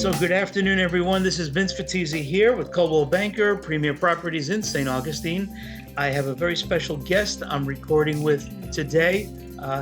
So good afternoon, everyone. This is Vince Fatizzi here with Coldwell Banker, Premier Properties in St. Augustine. I have a very special guest I'm recording with today.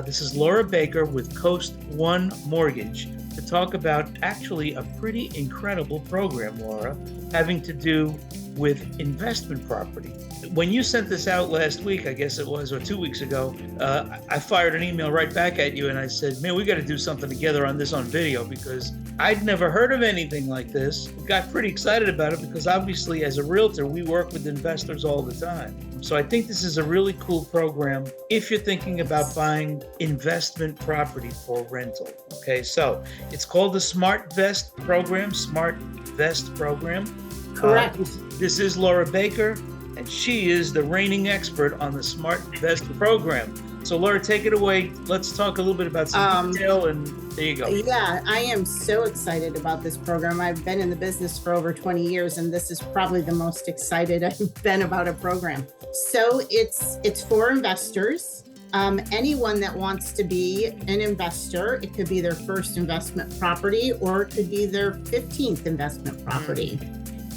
This is Laura Baker with Coast One Mortgage to talk about actually a pretty incredible program, Laura, having to do with investment property. When you sent this out last week, I guess it was, or 2 weeks ago, I fired an email right back at you and I said, man, we got to do something together on this on video because I'd never heard of anything like this. Got pretty excited about it because obviously as a realtor, we work with investors all the time. So I think this is a really cool program if you're thinking about buying investment property for rental. Okay, so it's called the SmartVest program, SmartVest program. Correct. This is Laura Baker, and she is the reigning expert on the SmartVest program. So Laura, take it away. Let's talk a little bit about some detail, and there you go. Yeah, I am so excited about this program. I've been in the business for over 20 years, and this is probably the most excited I've been about a program. So it's for investors. Anyone that wants to be an investor, it could be their first investment property, or it could be their 15th investment property.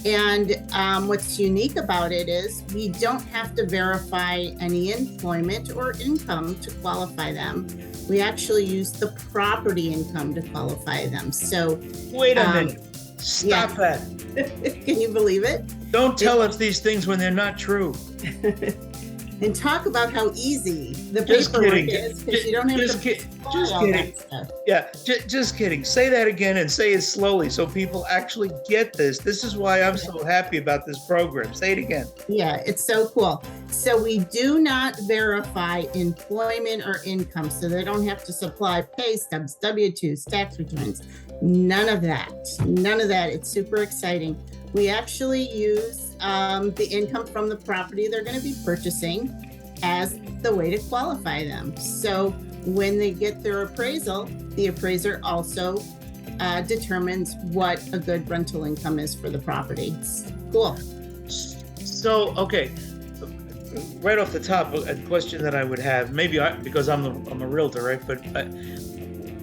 And what's unique about it is we don't have to verify any employment or income to qualify them. We actually use the property income to qualify them. So wait a minute. Stop that. Can you believe it? Don't tell us these things when they're not true. And talk about how easy the paperwork is, because you don't have just to just all kidding. that stuff. Yeah, just kidding. Say that again and say it slowly so people actually get this. This is why I'm so happy about this program. Say it again. Yeah, it's so cool. So we do not verify employment or income, so they don't have to supply pay stubs, W-2s, tax returns. None of that. None of that. It's super exciting. We actually use the income from the property they're going to be purchasing as the way to qualify them. So when they get their appraisal, the appraiser also determines what a good rental income is for the property. It's cool. So, okay, right off the top, a question that I would have, maybe because I'm a realtor, right? But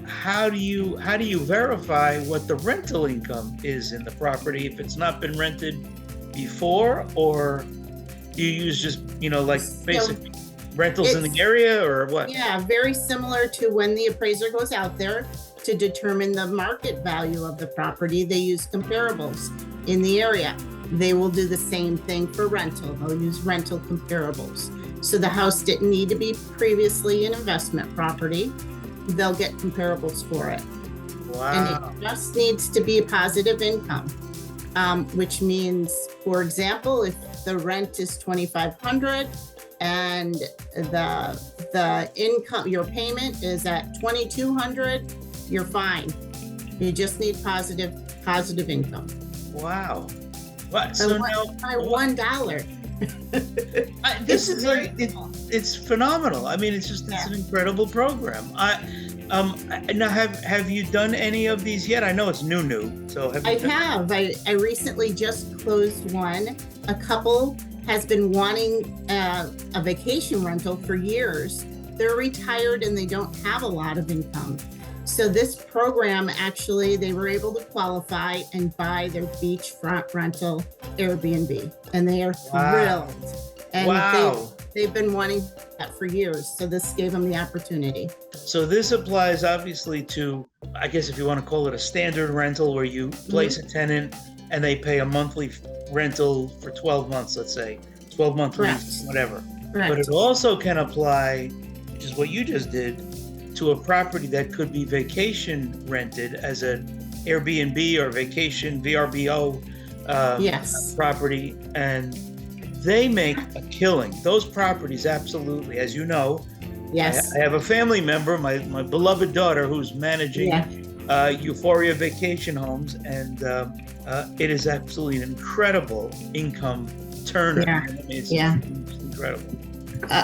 how do you verify what the rental income is in the property if it's not been rented before, or do you use just like basic rentals in the area, or what? Yeah, very similar to when the appraiser goes out there to determine the market value of the property. They use comparables in the area. They will do the same thing for rental. They'll use rental comparables. So the house didn't need to be previously an investment property. They'll get comparables for it. Wow. And it just needs to be a positive income, which means, for example, if the rent is $2,500 and the income, your payment is at $2,200, you're fine. You just need positive income. Wow. What? So now by $1. This is it's phenomenal. I mean, it's an incredible program. Now have you done any of these yet? I know it's new. So I recently just closed one. A couple has been wanting a vacation rental for years. They're retired and they don't have a lot of income. So this program, actually, they were able to qualify and buy their beachfront rental Airbnb, and they are thrilled. And they've been wanting that for years. So this gave them the opportunity. So this applies obviously to, I guess if you want to call it a standard rental, where you place a tenant and they pay a monthly rental for 12 months, let's say, 12-month lease, whatever. Correct. But it also can apply, which is what you just did, to a property that could be vacation rented as an Airbnb or vacation VRBO property, and they make a killing. Those properties, absolutely, as you know. Yes. I have a family member, my beloved daughter, who's managing Euphoria Vacation Homes, and it is absolutely an incredible income turner. Yeah. I mean, it's incredible.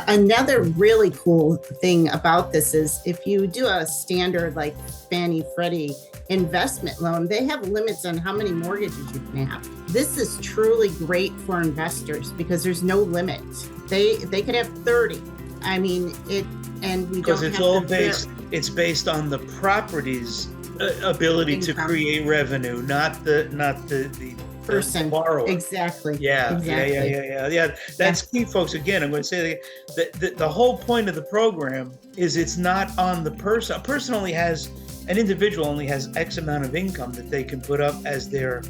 Another really cool thing about this is if you do a standard like Fannie Freddie investment loan, they have limits on how many mortgages you can have. This is truly great for investors because there's no limit. They could have 30. I mean, it's based on the property's ability to Income. create revenue, not the Person. borrower. Exactly. Yeah, Exactly. yeah. That's key, folks. Again, I'm going to say that the whole point of the program is it's not on the person. An individual only has X amount of income that they can put up as their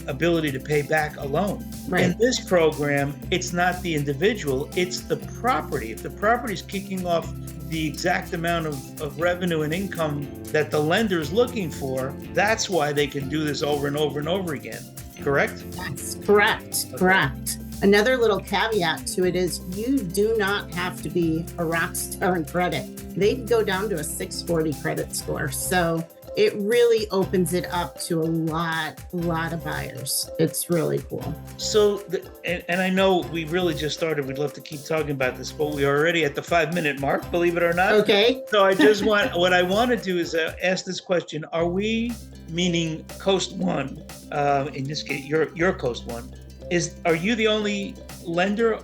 ability to pay back a loan. Right. In this program, it's not the individual, it's the property. If the property is kicking off the exact amount of revenue and income that the lender is looking for, that's why they can do this over and over and over again. Correct? That's correct. Okay. Correct. Another little caveat to it is you do not have to be a rock star in credit. They can go down to a 640 credit score. So it really opens it up to a lot of buyers. It's really cool. So, and I know we really just started. We'd love to keep talking about this, but we are already at the 5-minute mark, believe it or not. Okay. So what I want to do is ask this question. Are we, meaning Coast One, in this case, your Coast One, are you the only lender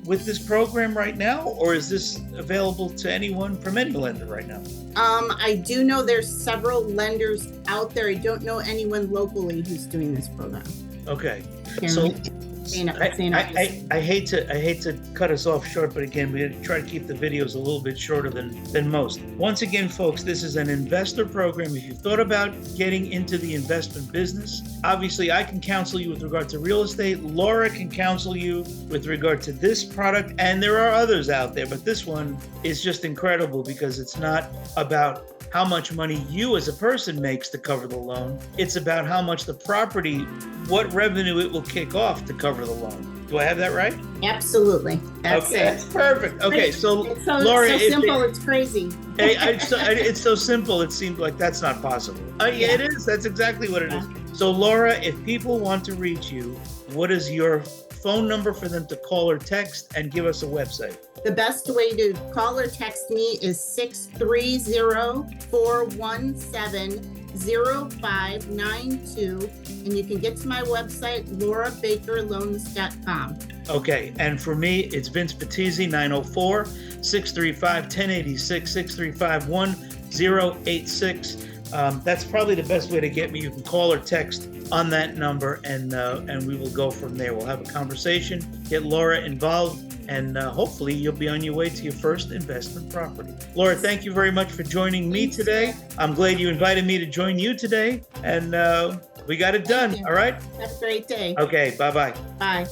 with this program right now, or is this available to anyone from any lender right now? I do know there's several lenders out there. I don't know anyone locally who's doing this program. Okay. So I hate to cut us off short, but again, we try to keep the videos a little bit shorter than most. Once again, folks, this is an investor program. If you've thought about getting into the investment business, obviously I can counsel you with regard to real estate. Laura can counsel you with regard to this product, and there are others out there, but this one is just incredible because it's not about how much money you as a person makes to cover the loan. It's about how much the property, what revenue it will kick off to cover the loan. Do I have that right? Absolutely. That's it. That's perfect. Okay, so Laura, it's so simple, it's crazy. It's so simple, it seems like that's not possible. Yeah, it is. That's exactly what it is. So Laura, if people want to reach you, what is your phone number for them to call or text, and give us a website? The best way to call or text me is 630-417-0592. And you can get to my website, laurabakerloans.com. Okay, and for me, it's Vince Patizzi, 904-635-1086, 635-1086. That's probably the best way to get me. You can call or text on that number, and we will go from there. We'll have a conversation, get Laura involved, and hopefully you'll be on your way to your first investment property. Laura, thank you very much for joining me today. I'm glad you invited me to join you today, and we got it done. All right? Have a great day. Okay, bye-bye. Bye.